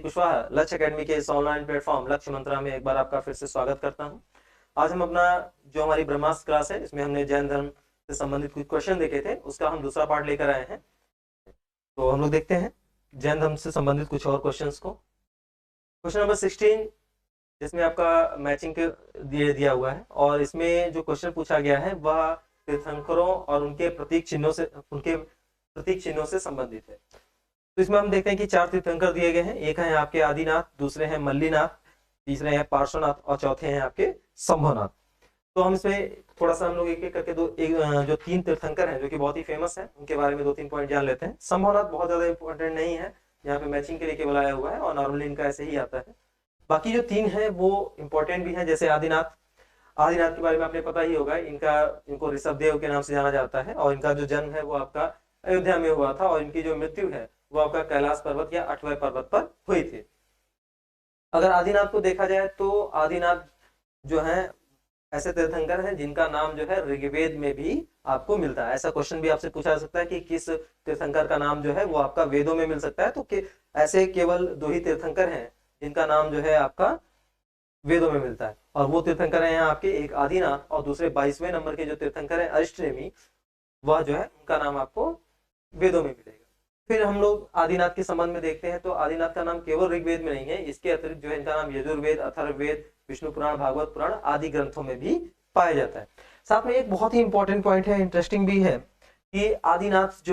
कुशवाहा लक्ष्य एकेडमी के इस ऑनलाइन प्लेटफॉर्म लक्ष्य मंत्रा में एक बार आपका फिर से स्वागत करता हूं। आज हम अपना जो हमारी ब्रह्मास्त्र क्लास है इसमें हमने जैन धर्म से संबंधित कुछ क्वेश्चन देखे थे, उसका हम दूसरा पार्ट लेकर आए हैं। तो हम लोग देखते हैं जैन धर्म से संबंधित कुछ और क्वेश्चंस को। क्वेश्चन नंबर 16 जिसमें आपका मैचिंग के दिया हुआ है और इसमें जो क्वेश्चन पूछा गया है वह तीर्थंकरों और उनके प्रतीक चिन्हों से संबंधित है। तो इसमें हम देखते हैं कि 4 तीर्थंकर दिए गए हैं। एक है आपके आदिनाथ, दूसरे हैं मल्लीनाथ, तीसरे हैं पार्श्वनाथ और चौथे हैं आपके शंभुनाथ। तो हम इसमें थोड़ा सा हम लोग एक एक करके जो 3 तीर्थंकर हैं जो कि बहुत ही फेमस हैं उनके बारे में 2-3 पॉइंट जान लेते हैं। शंभुनाथ बहुत ज्यादा इंपॉर्टेंट नहीं है, यहाँ पे मैचिंग के लिए केवल आया हुआ है और नॉर्मली इनका ऐसे ही आता है। बाकी जो 3 है वो इंपॉर्टेंट भी है, जैसे आदिनाथ के बारे में आपने पता ही होगा। इनको ऋषभदेव के नाम से जाना जाता है और इनका जो जन्म है वो आपका अयोध्या में हुआ था और इनकी जो मृत्यु है वो आपका कैलाश पर्वत या 8वें पर्वत पर हुई थी। अगर आदिनाथ को देखा जाए तो आदिनाथ जो है ऐसे तीर्थंकर हैं जिनका नाम जो है ऋग्वेद में भी आपको मिलता है। ऐसा क्वेश्चन भी आपसे पूछा जा सकता है कि किस तीर्थंकर का नाम जो है वो आपका वेदों में मिल सकता है। तो ऐसे केवल 2 ही तीर्थंकर हैं जिनका नाम जो है आपका वेदों में मिलता है और वो तीर्थंकर हैं आपके, एक आदिनाथ और दूसरे 22वें नंबर के जो तीर्थंकर हैं अरिष्टनेमी, वह जो है उनका नाम आपको वेदों में मिलेगा। फिर हम लोग आदिनाथ के संबंध में देखते हैं तो आदिनाथ का नाम केवल ऋग्वेद में नहीं है, इसके अतिरिक्त जो है इनका नाम यजुर्वेद, अथर्ववेद, विष्णु पुराण, भागवत पुराण आदि ग्रंथों में भी पाया जाता है। साथ में एक बहुत ही इंपॉर्टेंट पॉइंट है, इंटरेस्टिंग भी है कि आदिनाथ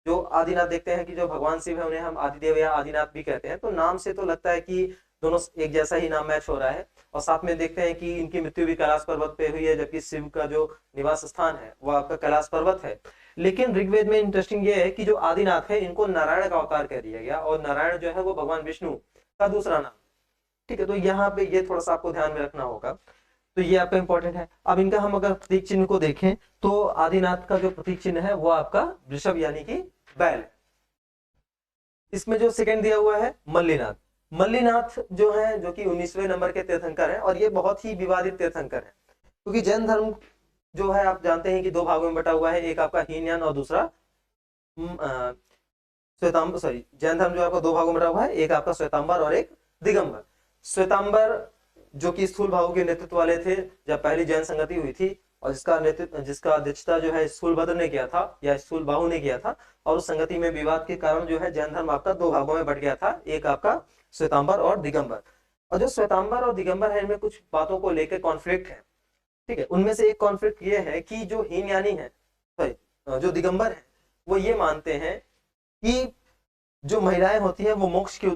जो आदिनाथ देखते हैं कि जो भगवान शिव है उन्हें हम आदिदेव या आदिनाथ भी कहते हैं। तो नाम से तो लगता है कि दोनों एक जैसा ही नाम मैच हो रहा है और साथ में देखते हैं कि इनकी मृत्यु भी कैलाश पर्वत पे हुई है, जबकि शिव का जो निवास स्थान है वो आपका कैलाश पर्वत है। लेकिन ऋग्वेद में इंटरेस्टिंग ये है कि जो आदिनाथ है इनको नारायण का अवतार कह दिया गया और नारायण जो है वो भगवान विष्णु का दूसरा नाम। ठीक है, तो यहाँ पे ये थोड़ा सा आपको ध्यान में रखना होगा। तो ये आपका इंपॉर्टेंट है। अब इनका हम अगर प्रतीक चिन्ह को देखें तो आदिनाथ का जो प्रतीक चिन्ह है वो आपका वृषभ यानी कि बैल है। इसमें जो सेकंड दिया हुआ है मल्लीनाथ जो है जो कि 19वें नंबर के तीर्थंकर हैं और ये बहुत ही विवादित तीर्थंकर है क्योंकि जैन धर्म जो है आप जानते हैं कि 2 भागों में बटा हुआ है, एक आपका हीनयान और दूसरा श्वेतांबर। सॉरी, जैन धर्म जो आपका 2 भागों में बटा हुआ है, एक आपका श्वेतांबर और एक दिगंबर। श्वेतांबर जो कि स्थूल भाव के नेतृत्व वाले थे जब पहली जैन संगति हुई थी और जिसका अध्यक्षता जो है स्थूलभद्र ने किया था या स्थूलबाहु ने किया था और उस संगति में विवाद के कारण जो है जैन धर्म आपका 2 भागों में बट गया था, एक आपका श्वेतांबर और दिगंबर। और जो श्वेतांबर और दिगंबर है इनमें कुछ बातों को लेकर कॉन्फ्लिक्ट है। ठीक है, उनमें से एक कॉन्फ्लिक्ट ये है कि जो हीनयानी है, जो दिगंबर है, वो ये मानते हैं कि जो महिलाएं होती हैं वो मोक्ष की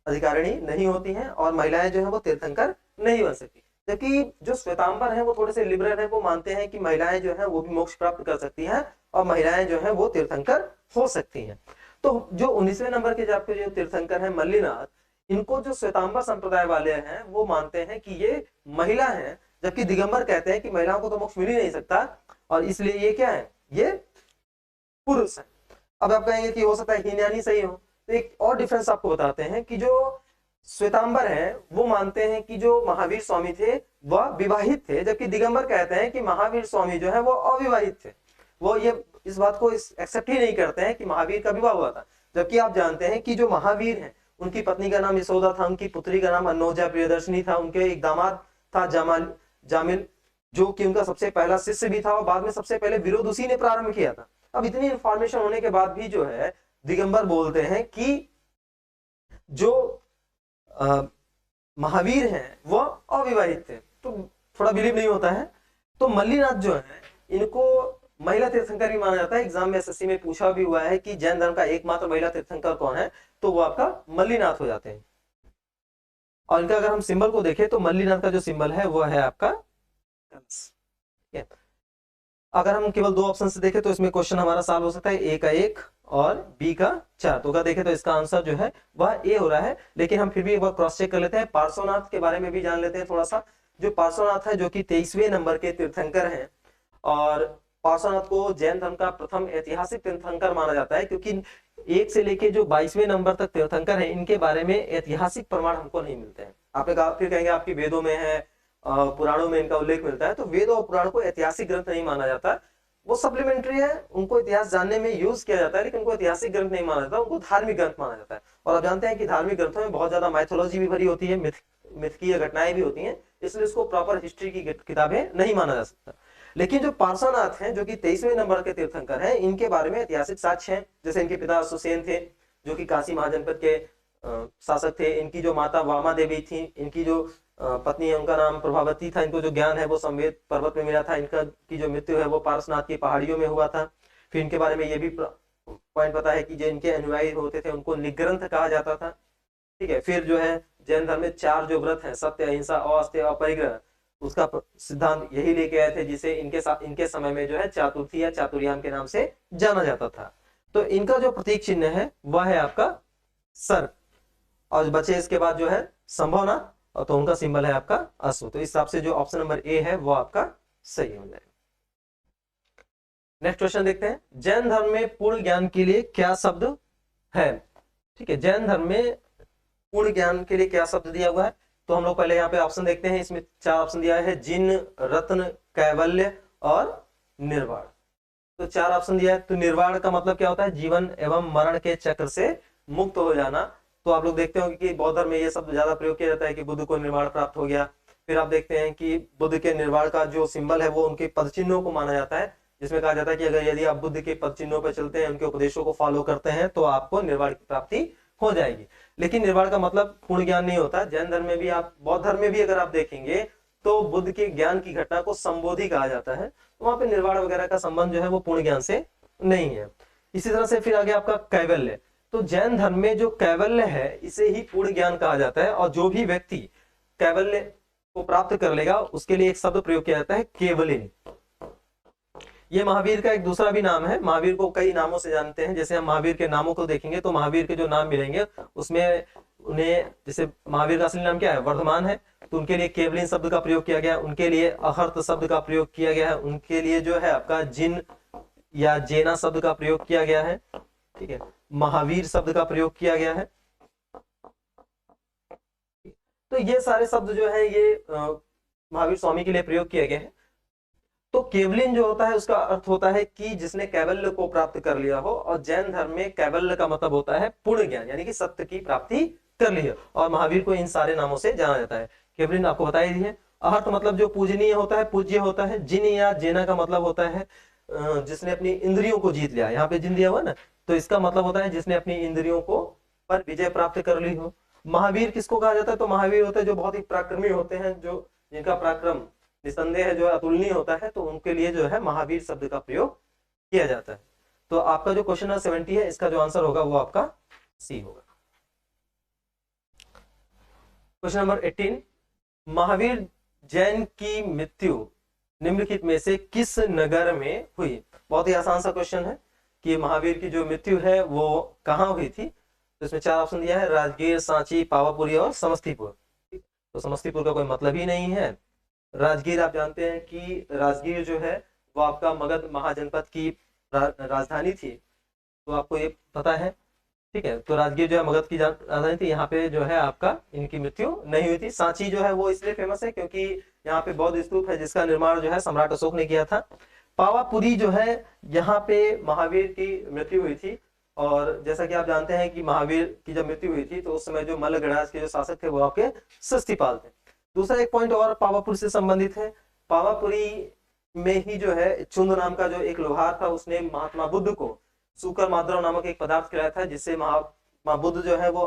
अधिकारिणी नहीं होती हैं और महिलाएं जो है वो तीर्थंकर नहीं बन सकती। जबकि जो श्वेतांबर हैं वो थोड़े से लिबरल हैं, वो मानते हैं कि महिलाएं जो है वो भी मोक्ष प्राप्त कर सकती हैं और महिलाएं जो है वो तीर्थंकर हो सकती हैं। तो जो 19वें नंबर के जो तीर्थंकर हैं मल्लीनाथ, इनको जो श्वेतांबर संप्रदाय वाले हैं वो मानते हैं कि ये महिला है, जबकि दिगंबर कहते हैं कि महिलाओं को तो मोक्ष मिल ही नहीं सकता और इसलिए ये क्या है, ये पुरुष है। अब आप कहेंगे कि हो सकता है हीनयानी सही हो, तो एक और डिफरेंस आपको बताते हैं कि जो श्वेतांबर है वो मानते हैं कि जो महावीर स्वामी थे वह विवाहित थे, जबकि दिगंबर कहते हैं कि महावीर स्वामी जो है वो अविवाहित थे। वो ये इस बात को एक्सेप्ट ही नहीं करते हैं कि महावीर का विवाह हुआ था। जबकि आप जानते हैं कि जो महावीर हैं उनकी पत्नी का नाम यशोदा था, उनकी पुत्री का नाम अनोजा प्रियदर्शनी था, उनके एक दामाद था जामिल जो कि उनका सबसे पहला शिष्य भी था और बाद में सबसे पहले विरोध उसी ने प्रारंभ किया था। अब इतनी इंफॉर्मेशन होने के बाद भी जो है दिगंबर बोलते हैं कि जो महावीर हैं वो अविवाहित थे, तो थोड़ा बिलीव नहीं होता है। तो मल्लीनाथ जो है इनको महिला तीर्थंकर भी माना जाता है। एग्जाम में एसएससी में पूछा भी हुआ है कि जैन धर्म का एकमात्र महिला तीर्थंकर कौन है, तो वो आपका मल्लीनाथ हो जाते हैं। और इनका अगर हम सिंबल को देखें तो मल्लीनाथ का जो सिंबल है वो है आपका कलश। अगर हम केवल 2 ऑप्शन से देखें तो इसमें क्वेश्चन हमारा सॉल्व हो सकता है, A का 1 और B का 4। तो अगर देखें तो इसका आंसर जो है वह A हो रहा है। लेकिन हम फिर भी एक बार क्रॉस चेक कर लेते हैं, पार्श्वनाथ के बारे में भी जान लेते हैं थोड़ा सा। जो पार्श्वनाथ है जो कि 23वें नंबर के तीर्थंकर हैं और पार्श्वनाथ को जैन धर्म का प्रथम ऐतिहासिक तीर्थंकर माना जाता है क्योंकि 1 से लेके जो 22वें नंबर तक तीर्थंकर हैं इनके बारे में ऐतिहासिक प्रमाण हमको नहीं मिलते हैं। आपने कहा फिर कहेंगे आपकी वेदों में है, पुराणों में इनका उल्लेख मिलता है, तो वेद और पुराण को ऐतिहासिक ग्रंथ नहीं माना जाता। वो सप्लीमेंट्री है, उनको इतिहास जानने में यूज किया जाता है, लेकिन उनको ऐतिहासिक ग्रंथ नहीं माना जाता, उनको धार्मिक ग्रंथ माना जाता है। और आप जानते हैं कि धार्मिक ग्रंथों में बहुत ज्यादा माइथोलॉजी भी भरी होती है, मिथकीय घटनाएं भी होती हैं, इसलिए इसको प्रॉपर हिस्ट्री की किताबें नहीं माना जा सकता। लेकिन जो पार्श्वनाथ हैं, जो कि 23वें नंबर के तीर्थंकर हैं, इनके बारे में ऐतिहासिक साक्ष्य हैं। जैसे इनके पिता सुसेन थे, जो कि काशी महाजनपद के शासक थे। इनकी जो माता वामा देवी थी, इनकी जो पत्नी है उनका नाम प्रभावती था। इनको जो ज्ञान है वो संवेद पर्वत में मिला था। इनका की जो मृत्यु है वो पार्श्वनाथ की पहाड़ियों में हुआ था। फिर इनके बारे में ये भी पॉइंट पता है कि जो इनके अनुयायी होते थे उनको निग्रंथ कहा जाता था। ठीक है। फिर जो है जैन धर्म में 4 जो व्रत है, सत्य, अहिंसा, अस्तेय, अपरिग्रह, उसका सिद्धांत यही लेके आए थे, जिसे इनके समय में जो है चातुर्थी या चातुर्याम के नाम से जाना जाता था। तो इनका जो प्रतीक चिन्ह है वह है आपका सर्प, और बचे इसके बाद जो है संभावना, और तो उनका सिंबल है आपका अश्व। तो इस हिसाब से जो ऑप्शन नंबर ए है वो आपका सही हो जाएगा। नेक्स्ट क्वेश्चन देखते हैं। जैन धर्म में पूर्ण ज्ञान के लिए क्या शब्द है? ठीक है, जैन धर्म में पूर्ण ज्ञान के लिए क्या शब्द दिया हुआ है? तो हम लोग पहले यहाँ पे ऑप्शन देखते हैं। इसमें 4 ऑप्शन दिया है, जिन, रत्न, कैवल्य और निर्वाण। तो 4 ऑप्शन दिया है। तो निर्वाण का मतलब क्या होता है? जीवन एवं मरण के चक्र से मुक्त हो जाना। तो आप लोग देखते होंगे कि बौद्ध धर्म में ये शब्द ज्यादा प्रयोग किया जाता है कि बुद्ध को निर्वाण प्राप्त हो गया। फिर आप देखते हैं कि बुद्ध के निर्वाण का जो सिंबल है वो उनके पद चिन्हों को माना जाता है, जिसमें कहा जाता है कि अगर यदि आप बुद्ध के पद चिन्हों पर चलते हैं, उनके उपदेशों को फॉलो करते हैं, तो आपको निर्वाण की प्राप्ति हो जाएगी। लेकिन निर्वाण का मतलब पूर्ण ज्ञान नहीं होता। जैन धर्म में भी, आप बौद्ध धर्म में भी अगर आप देखेंगे तो बुद्ध के ज्ञान की घटना को संबोधि कहा जाता है। तो वहां पे निर्वाण वगैरह का संबंध जो है वो पूर्ण ज्ञान से नहीं है। इसी तरह से फिर आगे आपका कैवल्य। तो जैन धर्म में जो कैवल्य है इसे ही पूर्ण ज्ञान कहा जाता है, और जो भी व्यक्ति कैवल्य को प्राप्त कर लेगा उसके लिए एक शब्द प्रयोग किया जाता है, केवलिन। ये महावीर का एक दूसरा भी नाम है। महावीर को कई नामों से जानते हैं। जैसे हम महावीर के नामों को देखेंगे तो महावीर के जो नाम मिलेंगे उसमें उन्हें, जैसे महावीर का असली नाम क्या है? वर्धमान है, तो उनके लिए केवलिन शब्द का प्रयोग किया गया। उनके लिए अहर्त शब्द का प्रयोग किया गया है। उनके लिए जो है आपका जिन या जेना शब्द का प्रयोग किया गया है। ठीक है, महावीर शब्द का प्रयोग किया गया है। तो ये सारे शब्द जो है ये महावीर स्वामी के लिए प्रयोग किए गए हैं। तो केवलिन जो होता है उसका अर्थ होता है कि जिसने कैवल्य को प्राप्त कर लिया हो, और जैन धर्म में कैवल्य का मतलब होता है पूर्ण ज्ञान, यानी कि सत्य की प्राप्ति कर ली है। और महावीर को इन सारे नामों से जाना जाता है। केवलिन आपको बता ही दिए। अहर्त मतलब जो पूजनीय होता है, पूज्य होता है। जिन या जेना का मतलब होता है जिसने अपनी इंद्रियों को जीत लिया। यहाँ पे जिन दिया हुआ ना, तो इसका मतलब होता है जिसने अपनी इंद्रियों को पर विजय प्राप्त कर ली हो। महावीर किसको कहा जाता है? तो महावीर होते हैं जो बहुत ही पराक्रमी होते हैं, जो जिनका पराक्रम निसंदेह जो अतुलनीय होता है, तो उनके लिए जो है महावीर शब्द का प्रयोग किया जाता है। तो आपका जो क्वेश्चन नंबर 70 है, इसका जो आंसर होगा वो आपका सी होगा। क्वेश्चन नंबर 18, महावीर जैन की मृत्यु निम्नलिखित में से किस नगर में हुई? बहुत ही आसान सा क्वेश्चन है कि महावीर की जो मृत्यु है वो कहाँ हुई थी। तो इसमें 4 ऑप्शन दिया है, राजगीर, सांची, पावापुरी और समस्तीपुर। तो समस्तीपुर का कोई मतलब ही नहीं है। राजगीर आप जानते हैं कि राजगीर जो है वो आपका मगध महाजनपद की राजधानी थी, तो आपको ये पता है। ठीक है, तो राजगीर जो है मगध की राजधानी थी। यहाँ पे जो है आपका इनकी मृत्यु नहीं हुई थी। सांची जो है वो इसलिए फेमस है क्योंकि यहाँ पे बौद्ध स्तूप है जिसका निर्माण जो है सम्राट अशोक ने किया था। पावापुरी जो है यहाँ पे महावीर की मृत्यु हुई थी। और जैसा कि आप जानते हैं कि महावीर की जब मृत्यु हुई थी तो उस समय जो मल्ल गणराज के जो शासक थे वो आपके सस्तीपाल थे। दूसरा एक पॉइंट और पावापुरी से संबंधित है। पावापुरी में ही जो है चुंद नाम का जो एक लोहार था, उसने महात्मा बुद्ध को सूकर माद्रव नामक एक पदार्थ खिलाया था, जिससे महात्मा बुद्ध जो है वो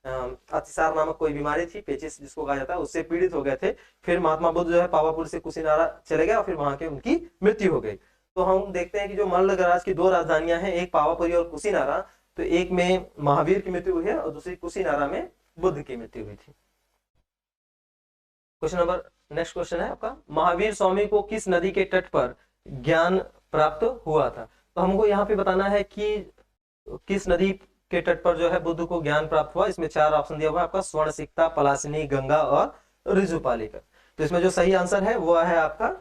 अतिसार नामक कोई बीमारी थी, पेचिस जिसको कहा जाता है, उससे पीड़ित हो गए थे। फिर महात्मा बुद्ध जो है पावापुरी से कुशीनारा चले गए और फिर वहां के उनकी मृत्यु हो गई। तो हम देखते हैं कि जो मल्ल गणराज की 2 राजधानियां हैं, एक पावापुरी और कुशीनारा। तो एक में महावीर की मृत्यु हुई है और दूसरी कुशीनारा में बुद्ध की मृत्यु हुई थी। क्वेश्चन नंबर नेक्स्ट क्वेश्चन है आपका, महावीर स्वामी को किस नदी के तट पर ज्ञान प्राप्त हुआ था? तो हमको यहाँ पे बताना है कि किस नदी के तट पर जो है बुद्ध को ज्ञान प्राप्त हुआ। इसमें 4 ऑप्शन दिया हुआ है आपका, स्वर्ण सिक्ता, पलासिनी, गंगा और ऋजुपालिका। तो इसमें जो सही आंसर है वो है आपका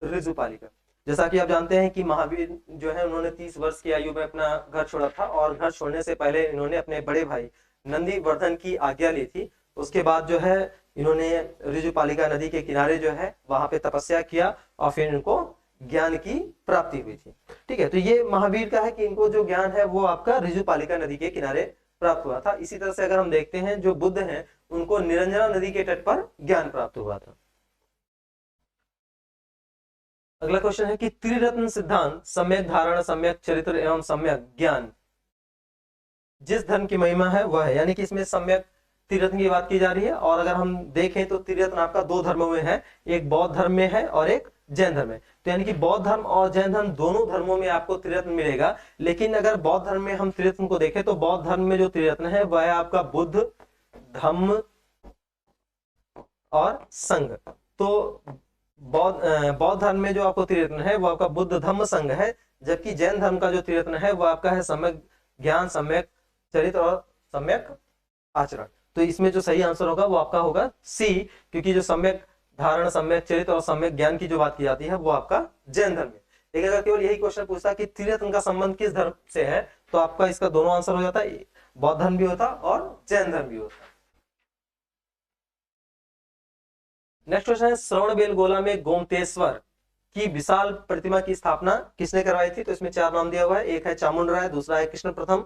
ऋजुपालिका। जैसा कि आप जानते हैं कि महावीर जो है उन्होंने 30 वर्ष की आयु में अपना घर छोड़ा था, और घर छोड़ने से पहले इन्होंने अपने बड़े भाई नंदीवर्धन की आज्ञा ली थी। उसके बाद जो है इन्होंने ऋजुपालिका नदी के किनारे जो है वहां पे तपस्या किया और फिर इनको ज्ञान की प्राप्ति हुई थी। ठीक है, तो ये महावीर का है कि इनको जो ज्ञान है वो आपका ऋजुपालिका नदी के किनारे प्राप्त हुआ था। इसी तरह से अगर हम देखते हैं जो बुद्ध हैं उनको निरंजना नदी के तट पर ज्ञान प्राप्त हुआ था। अगला क्वेश्चन है कि त्रिरत्न सिद्धांत सम्यक धारणा, सम्यक चरित्र एवं सम्यक ज्ञान जिस धर्म की महिमा है वह है, यानी कि इसमें सम्यक त्रिरत्न की बात की जा रही है। और अगर हम देखें तो त्रिरत्न आपका दो धर्मों में है, एक बौद्ध धर्म में है और एक जैन धर्म में। तो यानी कि बौद्ध धर्म और जैन धर्म दोनों धर्मों में आपको त्रिरत्न मिलेगा। लेकिन अगर बौद्ध धर्म में हम त्रिरत्न को देखें तो बौद्ध धर्म में जो त्रिरत्न है वह है आपका बुद्ध, धम्म और संघ। तो बौद्ध धर्म में जो आपको त्रिरत्न है वो आपका बुद्ध, धम्म, संघ है। जबकि जैन धर्म का जो त्रिरत्न है वो आपका है सम्यक ज्ञान, सम्यक चरित्र और सम्यक आचरण। तो इसमें जो सही आंसर होगा वो आपका होगा सी, क्योंकि जो सम्यक धारण, सम्यक चरित्र और सम्यक ज्ञान की जो बात की जाती है वो आपका जैन धर्म में। लेकिन अगर केवल यही क्वेश्चन पूछता कि त्रिरत्न का संबंध किस धर्म से है तो आपका इसका दोनों आंसर हो जाता है, बौद्ध धर्म भी होता और जैन धर्म भी होता। नेक्स्ट क्वेश्चन है श्रवणबेलगोला में गोमतेश्वर की विशाल प्रतिमा की स्थापना किसने करवाई थी? तो इसमें चार नाम दिया हुआ है, एक है चामुंडराय, दूसरा है कृष्ण प्रथम,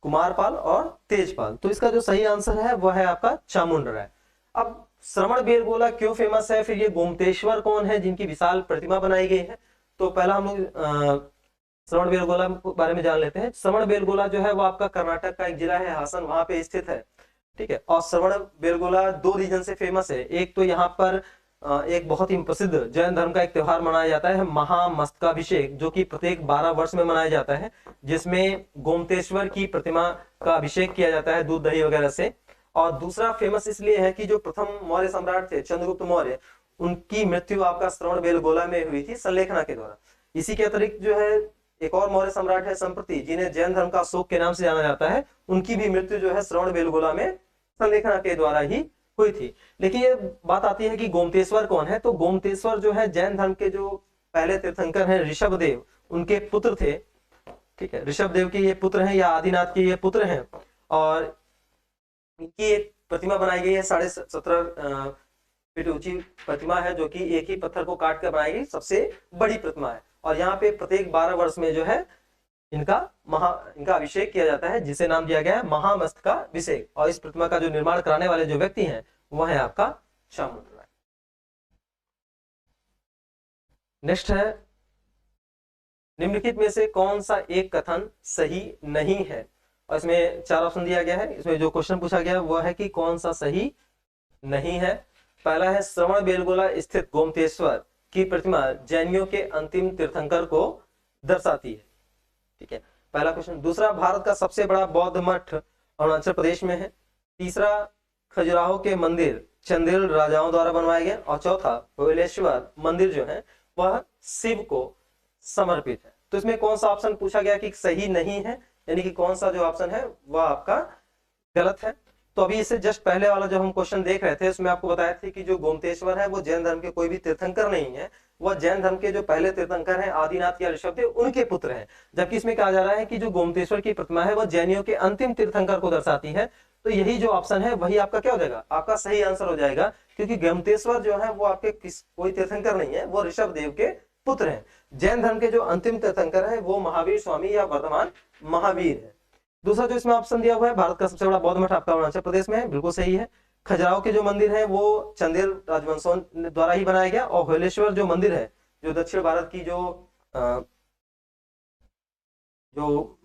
कुमारपाल और तेजपाल। तो इसका जो सही आंसर है वह है आपका चामुंडराय। अब श्रवणबेलगोला क्यों फेमस है, फिर ये गोमतेश्वर कौन है जिनकी विशाल प्रतिमा बनाई गई है? तो पहला हम लोग श्रवणबेलगोला के बारे में जान लेते हैं। श्रवणबेलगोला जो है वो आपका कर्नाटक का एक जिला है हासन, वहां पे स्थित है। ठीक है, और श्रवणबेलगोला दो रीजन से फेमस है। एक तो यहाँ पर एक बहुत ही प्रसिद्ध जैन धर्म का एक त्योहार मनाया जाता है महामस्तकाभिषेक, जो कि प्रत्येक 12 वर्ष में मनाया जाता है, जिसमें गोमतेश्वर की प्रतिमा का अभिषेक किया जाता है दूध दही वगैरह से। और दूसरा फेमस इसलिए है कि जो प्रथम मौर्य सम्राट थे चंद्रगुप्त मौर्य, उनकी मृत्यु आपका श्रवणबेलगोला में हुई थी संलेखना के द्वारा। इसी के अतिरिक्त जो है एक और मौर्य सम्राट है संप्रति, जिन्हें जैन धर्म का अशोक के नाम से जाना जाता है, उनकी भी मृत्यु जो है श्रवणबेलगोला में संलेखना के द्वारा ही हुई थी। लेकिन ये बात आती है कि गोमतेश्वर कौन है? तो गोमतेश्वर जो है जैन धर्म के जो पहले तीर्थंकर हैं ऋषभदेव, उनके पुत्र थे। ठीक है, ऋषभदेव के ये पुत्र हैं या आदिनाथ के ये पुत्र हैं, और इनकी एक प्रतिमा बनाई गई है 17.5 फीट ऊंची प्रतिमा है, जो कि एक ही पत्थर को काट कर बनाई गई सबसे बड़ी प्रतिमा है। और यहाँ पे प्रत्येक 12 वर्ष में जो है इनका अभिषेक किया जाता है, जिसे नाम दिया गया है महामस्तकाभिषेक। और इस प्रतिमा का जो निर्माण कराने वाले जो व्यक्ति हैं वह है आपका चामुंडराय। नेक्स्ट है निम्नलिखित में से कौन सा एक कथन सही नहीं है? और इसमें 4 ऑप्शन दिया गया है। इसमें जो क्वेश्चन पूछा गया वह है कि कौन सा सही नहीं है। पहला है श्रवणबेलगोला स्थित गोमतेश्वर की प्रतिमा जैनियों के अंतिम तीर्थंकर को दर्शाती है। ठीक है, पहला क्वेश्चन। दूसरा, भारत का सबसे बड़ा बौद्ध मठ अरुणाचल प्रदेश में है। तीसरा, खजुराहो के मंदिर चंदेल राजाओं द्वारा बनवाया गया। और चौथा, भुवनेश्वर मंदिर जो है वह शिव को समर्पित है। तो इसमें कौन सा ऑप्शन पूछा गया कि सही नहीं है, यानी कि कौन सा जो ऑप्शन है वह आपका गलत है? तो अभी इससे जस्ट पहले वाला जो हम क्वेश्चन देख रहे थे उसमें आपको बताया था कि जो गोमतेश्वर है वो जैन धर्म के कोई भी तीर्थंकर नहीं है, वह जैन धर्म के जो पहले तीर्थंकर हैं आदिनाथ या ऋषभदेव, उनके पुत्र हैं। जबकि इसमें कहा जा रहा है कि जो गोमतेश्वर की प्रतिमा है वह जैनियों के अंतिम तीर्थंकर को दर्शाती है। तो यही जो ऑप्शन है वही आपका क्या हो जाएगा, आपका सही आंसर हो जाएगा, क्योंकि गोमतेश्वर जो है वो आपके कोई तीर्थंकर नहीं है, वो ऋषभदेव के पुत्र हैं। जैन धर्म के जो अंतिम तीर्थंकर है वो महावीर स्वामी या वर्तमान महावीर है। दूसरा जो इसमें ऑप्शन दिया हुआ है, भारत का सबसे बड़ा बौद्ध मठ आपका अरुणाचल प्रदेश में है, बिल्कुल सही है। खजुराहो के जो मंदिर है वो चंदेल राजवंशों द्वारा ही बनाया गया। और भुवनेश्वर जो मंदिर है जो दक्षिण भारत की जो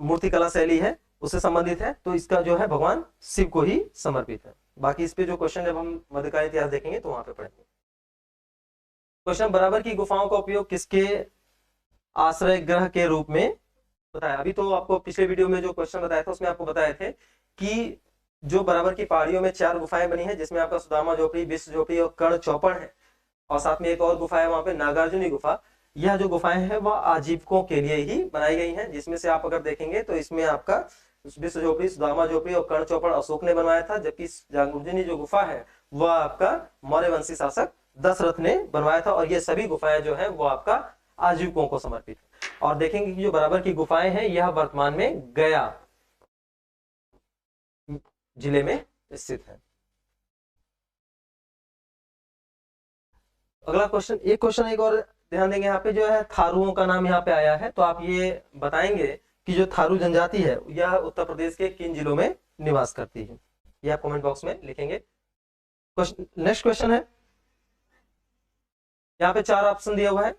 मूर्तिकला शैली है उससे संबंधित है, तो इसका जो है भगवान शिव को ही समर्पित है। बाकी इस पे जो क्वेश्चन जब हम मध्यकालीन इतिहास देखेंगे तो वहां पे पढ़ेंगे। क्वेश्चन, बराबर की गुफाओं का उपयोग किसके आश्रय ग्रह के रूप में बताया? अभी तो आपको पिछले वीडियो में जो क्वेश्चन बताया था उसमें आपको बताए थे कि जो बराबर की पहाड़ियों में 4 गुफाएं बनी है, जिसमें आपका सुदामा झोपड़ी, विश्व झोपड़ी और कर्ण चौपड़ है। और साथ में एक और गुफा है वहां पे नागार्जुनी गुफा। यह जो गुफाएं हैं वह आजीविकों के लिए ही बनाई गई हैं, जिसमें से आप अगर देखेंगे तो इसमें आपका विश्व झोपड़ी, सुदामा झोपड़ी और कर्ण चौपड़ अशोक ने बनवाया था। जबकि नागार्जुनी जो गुफा है वह आपका मौर्य वंशी शासक दशरथ ने बनवाया था। और ये सभी गुफाएं जो है वो आपका आजीविकों को समर्पित है। और देखेंगे कि जो बराबर की गुफाएं हैं यह वर्तमान में गया जिले में स्थित है। अगला क्वेश्चन, एक और ध्यान देंगे यहाँ पे जो है थारुओं का नाम यहाँ पे आया है, तो आप ये बताएंगे कि जो थारू जनजाति है यह उत्तर प्रदेश के किन जिलों में निवास करती है, ये आप कमेंट बॉक्स में लिखेंगे। नेक्स्ट क्वेश्चन है, यहाँ पे 4 ऑप्शन दिया हुआ है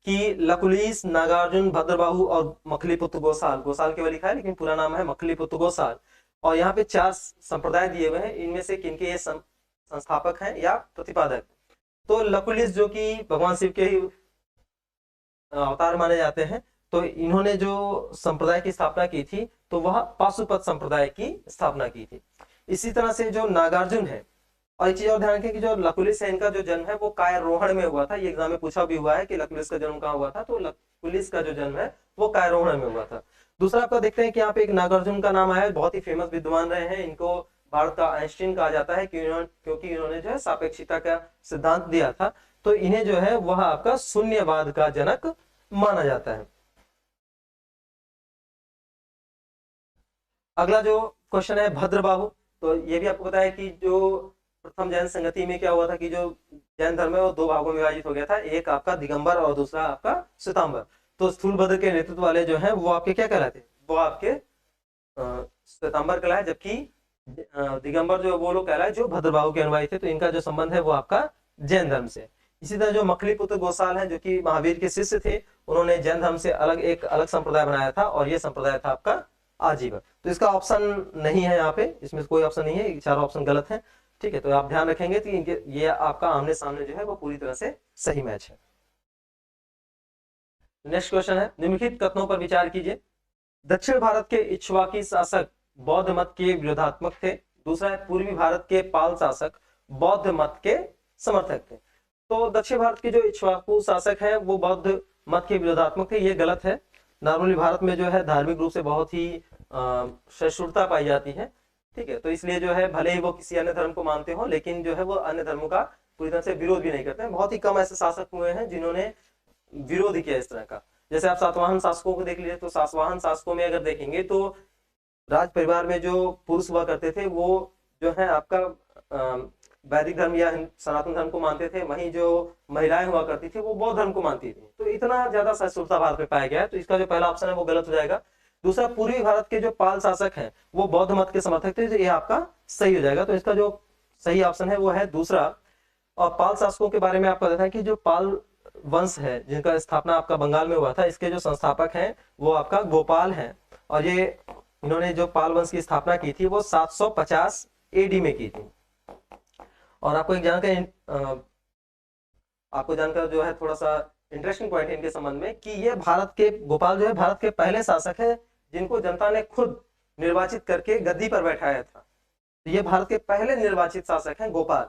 कि लकुलिस, नागार्जुन, भद्रबाहु और मखलीपुत्र गोसाल। गोसाल केवल लिखा है लेकिन पूरा नाम है मखलीपुत्र गोसाल। और यहाँ पे 4 संप्रदाय दिए हुए हैं, इनमें से किनके ये संस्थापक हैं या प्रतिपादक। तो लकुलिस जो कि भगवान शिव के ही अवतार माने जाते हैं, तो इन्होंने जो संप्रदाय की स्थापना की थी तो वह पाशुपत संप्रदाय की स्थापना की थी। इसी तरह से जो नागार्जुन है, और एक चीज और ध्यान रखें कि जो लकुलिस है इनका जो जन्म है वो कायरोहण में हुआ था। ये एग्जाम में पूछा भी हुआ है कि लकुलिस का जन्म कहाँ हुआ था, तो लकुलिस का जो जन्म है वो कायरोहण में हुआ था। दूसरा आपका देखते हैं कि यहाँ पे एक नागार्जुन का नाम आया है, बहुत ही फेमस विद्वान रहे हैं, इनको भारत का आइंस्टीन कहा जाता है क्योंकि इन्होंने जो है सापेक्षिकता का सिद्धांत दिया था, तो इन्हें जो है वह आपका शून्यवाद का जनक माना जाता है। अगला जो क्वेश्चन है भद्रबाहु, तो ये भी आपको पता है कि जो प्रथम जैन संगति में क्या हुआ था कि जो जैन धर्म है वो 2 भागों में विभाजित हो गया था, एक आपका दिगंबर और दूसरा आपका श्वेतांबर। तो स्थूलभद्र के नेतृत्व वाले जो हैं वो आपके क्या कहलाते, वो आपके श्वेतांबर कहलाए, जबकि दिगंबर जो वो लोग कहलाए जो भद्रबाहु के अनुयायी थे। तो इनका जो संबंध है वो आपका जैन धर्म से। इसी तरह जो मखलीपुत्र गोसाल हैं जो कि महावीर के शिष्य थे, उन्होंने जैन धर्म से एक अलग संप्रदाय बनाया था और ये संप्रदाय था आपका आजीवन। तो इसका ऑप्शन नहीं है यहाँ पे, इसमें कोई ऑप्शन नहीं है, 4 ऑप्शन गलत है। ठीक है, तो आप ध्यान रखेंगे कि इनके ये आपका आमने सामने जो है वो पूरी तरह से सही मैच है। नेक्स्ट क्वेश्चन है, निम्नलिखित कथनों पर विचार कीजिए। दक्षिण भारत के इक्ष्वाकी शासक बौद्ध मत के विरोधात्मक थे। दूसरा है, पूर्वी भारत के पाल शासक बौद्ध मत के समर्थक थे। तो दक्षिण भारत के जो इक्ष्वाकु शासक है वो बौद्ध मत के विरोधात्मक थे, ये गलत है। नॉर्मली भारत में जो है धार्मिक रूप से बहुत ही सहिष्णुता पाई जाती है। ठीक है, तो इसलिए जो है भले ही वो किसी अन्य धर्म को मानते हो, लेकिन जो है वो अन्य धर्मों का पूरी तरह से विरोध भी नहीं करते हैं। बहुत ही कम ऐसे शासक हुए हैं जिन्होंने विरोध किया इस तरह का। जैसे आप सातवाहन शासकों को देख लीजिए, तो सातवाहन शासकों में अगर देखेंगे तो राज परिवार में जो पुरुष हुआ करते थे वो जो है आपका वैदिक धर्म या सनातन धर्म को मानते थे, वहीं जो महिलाएं हुआ करती थी वो बौद्ध धर्म को मानती थी। तो इतना ज्यादा सहिष्णुता भारत में पाया गया है, तो इसका जो पहला ऑप्शन है वो गलत हो जाएगा। दूसरा, पूर्वी भारत के जो पाल शासक हैं वो बौद्ध मत के समर्थक थे, तो ये आपका सही हो जाएगा। तो इसका जो सही ऑप्शन है वो है दूसरा। और पाल शासकों के बारे में आपको पता है कि जो पाल वंश है जिनका स्थापना आपका बंगाल में हुआ था, इसके जो संस्थापक हैं वो आपका गोपाल हैं, और ये इन्होंने जो पाल वंश की स्थापना की थी वो 750 AD में की थी। और आपको एक जानकर जो है थोड़ा सा इंटरेस्टिंग पॉइंट है इनके संबंध में कि ये गोपाल जो है भारत के पहले शासक है जिनको जनता ने खुद निर्वाचित करके गद्दी पर बैठाया था। तो ये भारत के पहले निर्वाचित शासक हैं गोपाल।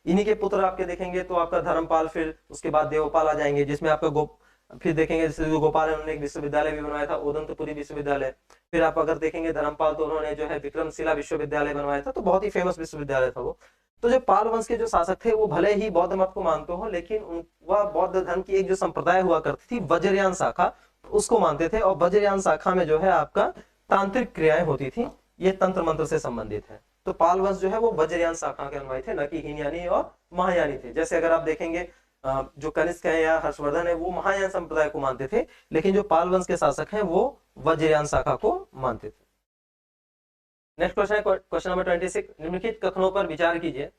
इन्हीं के पुत्र आपके देखेंगे तो आपका धर्मपाल, फिर उसके बाद देवपाल आ जाएंगे, जिसमें आपका फिर देखेंगे जैसे जो गोपाल है उन्होंने एक विश्वविद्यालय भी बनवाया था, उदंतपुरी विश्वविद्यालय। फिर आप अगर देखेंगे धर्मपाल तो उन्होंने जो है विक्रमशिला विश्वविद्यालय बनवाया था, तो बहुत ही फेमस विश्वविद्यालय था वो। तो जो पाल वंश के जो शासक थे वो भले ही बौद्ध मत को मानते हो, लेकिन वह बौद्ध धर्म की एक जो संप्रदाय हुआ करती थी वज्रयान शाखा, उसको मानते थे। और वज्रयान शाखा में जो है आपका तांत्रिक क्रियाएं होती थी, ये तंत्र मंत्र से संबंधित है। तो पाल वंश जो है वो वज्रयान शाखा के अनुयायी थे, न कि हीनयानी और महायानी थे। जैसे अगर आप देखेंगे जो कनिष्क है या हर्षवर्धन है वो महायान संप्रदाय को मानते थे, लेकिन जो पाल वंश के शासक हैं वो वज्रयान शाखा को मानते थे। नेक्स्ट क्वेश्चन है क्वेश्चन नंबर 26। निम्नलिखित कथनों पर विचार कीजिए।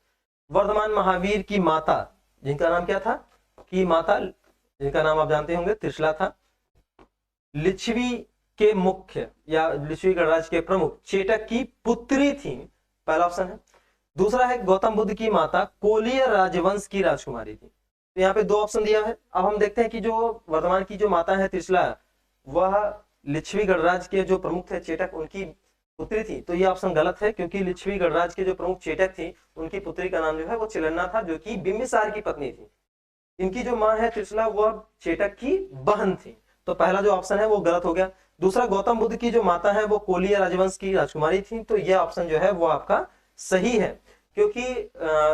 वर्धमान महावीर की माता, जिनका नाम क्या था, की माता जिनका नाम आप जानते होंगे त्रिशला था, लिच्छवी के मुख्य या लिच्छवी गणराज्य के प्रमुख चेटक की पुत्री थी, पहला ऑप्शन है। दूसरा है गौतम बुद्ध की माता कोलीय राजवंश की राजकुमारी थी। तो यहाँ पे 2 ऑप्शन दिया है। अब हम देखते हैं कि जो वर्धमान की जो माता है त्रिशला, वह लिच्छवी गणराज्य के जो प्रमुख थे चेटक उनकी पुत्री थी। तो ये ऑप्शन गलत है, क्योंकि लिच्छवी गणराज्य के जो प्रमुख चेटक थी उनकी पुत्री का नाम जो है वो चिलन्ना था, जो कि बिंबिसार की पत्नी थी। इनकी जो माँ है त्रिशला वह चेटक की बहन थी। तो पहला जो ऑप्शन है वो गलत हो गया। दूसरा, गौतम बुद्ध की जो माता है वो कोलीय राजवंश की राजकुमारी थी, तो यह ऑप्शन जो है वो आपका सही है, क्योंकि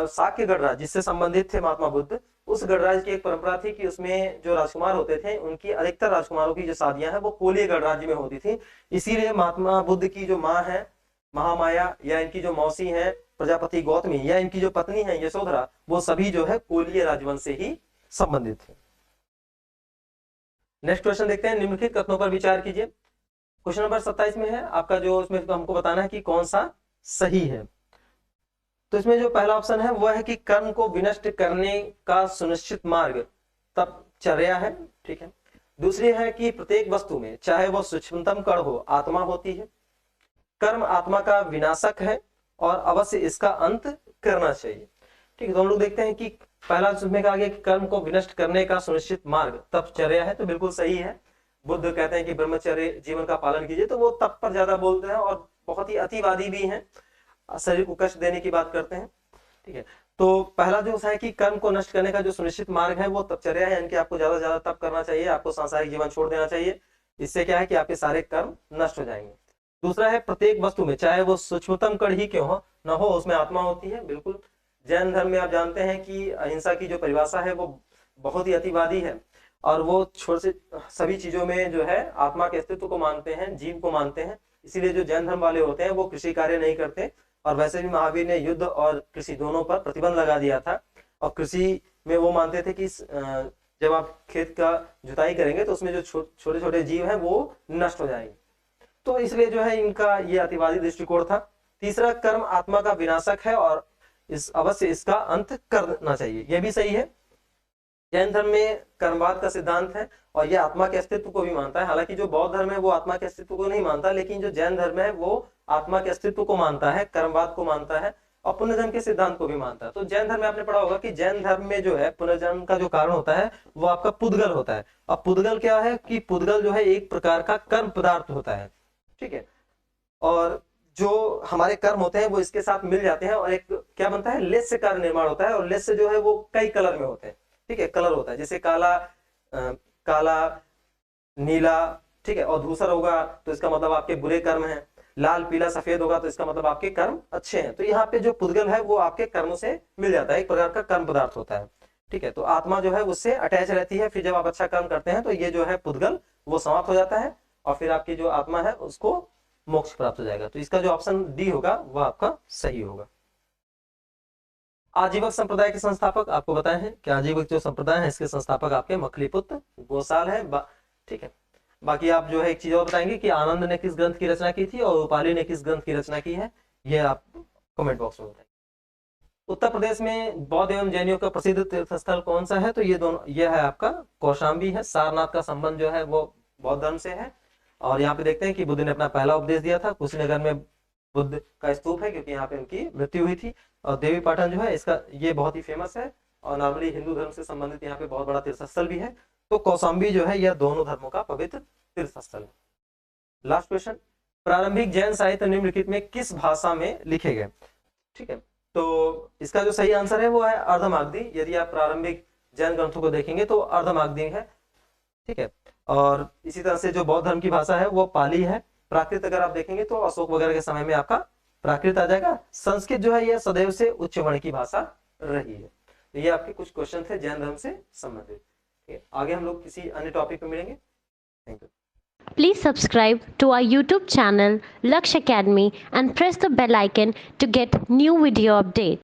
शाक्य गणराज्य जिससे संबंधित थे महात्मा बुद्ध, उस गणराज्य की एक परंपरा थी कि उसमें जो राजकुमार होते थे उनकी अधिकतर राजकुमारों की जो शादियां हैं वो कोलीय गणराज्य में होती थी। इसीलिए महात्मा बुद्ध की जो माँ है महामाया, या इनकी जो मौसी है प्रजापति गौतमी, या इनकी जो पत्नी है यशोधरा, वो सभी जो है कोलीय राजवंश से ही संबंधित थे। नेक्स्ट क्वेश्चन देखते हैं, निम्नलिखित कथनों पर विचार कीजिए। क्वेश्चन नंबर 27 में है आपका, जो इसमें हमको बताना है कि कौन सा सही है। तो इसमें जो पहला ऑप्शन है वो है कि कर्म को विनष्ट करने का सुनिश्चित मार्ग तपचर्या है, ठीक है। दूसरी है कि प्रत्येक वस्तु में चाहे वो सूक्ष्मतम कण हो आत्मा होती है, कर्म आत्मा का विनाशक है और अवश्य इसका अंत करना चाहिए, ठीक है। तो हम लोग देखते हैं कि पहला उसमें कहा गया कि कर्म को विनष्ट करने का सुनिश्चित मार्ग तपचर्या है, तो बिल्कुल सही है। बुद्ध कहते हैं कि ब्रह्मचर्य जीवन का पालन कीजिए, तो वो तप पर ज्यादा बोलते हैं और बहुत ही अतिवादी भी हैं, शरीर को कष्ट देने की बात करते हैं, ठीक है। तो पहला जो है कि कर्म को नष्ट करने का जो सुनिश्चित मार्ग है वो तपचर्या है, यानी कि आपको ज्यादा से ज्यादा तप करना चाहिए, आपको सांसारिक जीवन छोड़ देना चाहिए। इससे क्या है कि आपके सारे कर्म नष्ट हो जाएंगे। दूसरा है प्रत्येक वस्तु में चाहे वो सूक्ष्मतम कण ही क्यों हो न हो उसमें आत्मा होती है, बिल्कुल। जैन धर्म में आप जानते हैं कि अहिंसा की जो परिभाषा है वो बहुत ही अतिवादी है और वो छोटे से सभी चीजों में जो है आत्मा के अस्तित्व को मानते हैं, जीव को मानते हैं। इसीलिए जो जैन धर्म वाले होते हैं वो कृषि कार्य नहीं करते, और वैसे भी महावीर ने युद्ध और कृषि दोनों पर प्रतिबंध लगा दिया था। और कृषि में वो मानते थे कि जब आप खेत का जुताई करेंगे तो उसमें जो छोटे छोटे जीव हैं वो नष्ट हो जाएंगे, तो इसलिए जो है इनका ये अतिवादी दृष्टिकोण था। तीसरा, कर्म आत्मा का विनाशक है और इस अवश्य इसका अंत करना चाहिए, यह भी सही है। जैन धर्म में कर्मवाद का सिद्धांत है और यह आत्मा के अस्तित्व को भी मानता है। हालांकि जो बौद्ध धर्म है वो आत्मा के अस्तित्व को नहीं मानता, लेकिन जो जैन धर्म है वो आत्मा के अस्तित्व को मानता है, कर्मवाद को मानता है और पुनर्जन्म के सिद्धांत को भी मानता है। तो जैन धर्म में आपने पढ़ा होगा कि जैन धर्म में जो है पुनर्जन्म का जो कारण होता है वो आपका पुद्गल होता है। अब पुद्गल क्या है कि पुद्गल जो है एक प्रकार का कर्म पदार्थ होता है, ठीक है। और जो हमारे कर्म होते हैं वो इसके साथ मिल जाते हैं और एक क्या बनता है, लेस्य का निर्माण होता है। और लेस्य जो है वो कई कलर में होते हैं, ठीक है, कलर होता है, जैसे काला, काला, नीला, ठीक है, और धूसर होगा तो इसका मतलब आपके बुरे कर्म हैं, लाल, पीला, सफेद होगा तो इसका मतलब आपके कर्म अच्छे हैं। तो यहाँ पे जो पुद्गल है वो आपके कर्मों से मिल जाता है, एक प्रकार का कर्म पदार्थ होता है, ठीक है। तो आत्मा जो है उससे अटैच रहती है, फिर जब आप अच्छा कर्म करते हैं तो ये जो है पुद्गल वो समाप्त हो जाता है और फिर आपकी जो आत्मा है उसको मोक्ष प्राप्त हो जाएगा। तो इसका जो ऑप्शन डी होगा वो आपका सही होगा। आजीवक संप्रदाय के संस्थापक आपको बताए हैं कि आजीवक जो संप्रदाय है इसके संस्थापक आपके मखलीपुत्र गोसाल है, ठीक है। बाकी आप जो है एक चीज और बताएंगे कि आनंद ने किस ग्रंथ की रचना की थी और उपाली ने किस ग्रंथ की रचना की है, ये आप कमेंट बॉक्स में बताएंगे। उत्तर प्रदेश में बौद्ध एवं जैनियों का प्रसिद्ध तीर्थ स्थल कौन सा है, तो ये दोनों, यह है आपका कौशाम्बी है। सारनाथ का संबंध जो है वो बौद्ध धर्म से है। और यहाँ पे देखते हैं कि बुद्ध ने अपना पहला उपदेश दिया था, कुशीनगर में बुद्ध का स्तूप है क्योंकि यहाँ पे उनकी मृत्यु हुई थी। और देवी पाटन जो है इसका ये बहुत ही फेमस है और नॉर्मली हिंदू धर्म से संबंधित यहाँ पे बहुत बड़ा तीर्थस्थल भी है। तो कौशाम्बी जो है यह दोनों धर्मों का पवित्र तीर्थस्थल है। लास्ट क्वेश्चन, प्रारंभिक जैन साहित्य निम्नलिखित में किस भाषा में लिखे गए, ठीक है। तो इसका जो सही आंसर है वो है अर्धमागधी। यदि आप प्रारंभिक जैन ग्रंथों को देखेंगे तो अर्धमागधी है, ठीक है। और इसी तरह से जो बौद्ध धर्म की भाषा है वो पाली है। प्राकृत अगर आप देखेंगे तो अशोक वगैरह के समय में आपका प्राकृत आ जाएगा। संस्कृत जो है यह सदैव से उच्च वर्ण की भाषा रही है। तो ये आपके कुछ क्वेश्चन थे जैन धर्म से संबंधित। आगे हम लोग किसी अन्य टॉपिक पे मिलेंगे। Thank you. Please subscribe to our YouTube channel Laksh Academy and press the bell icon to get new video updates.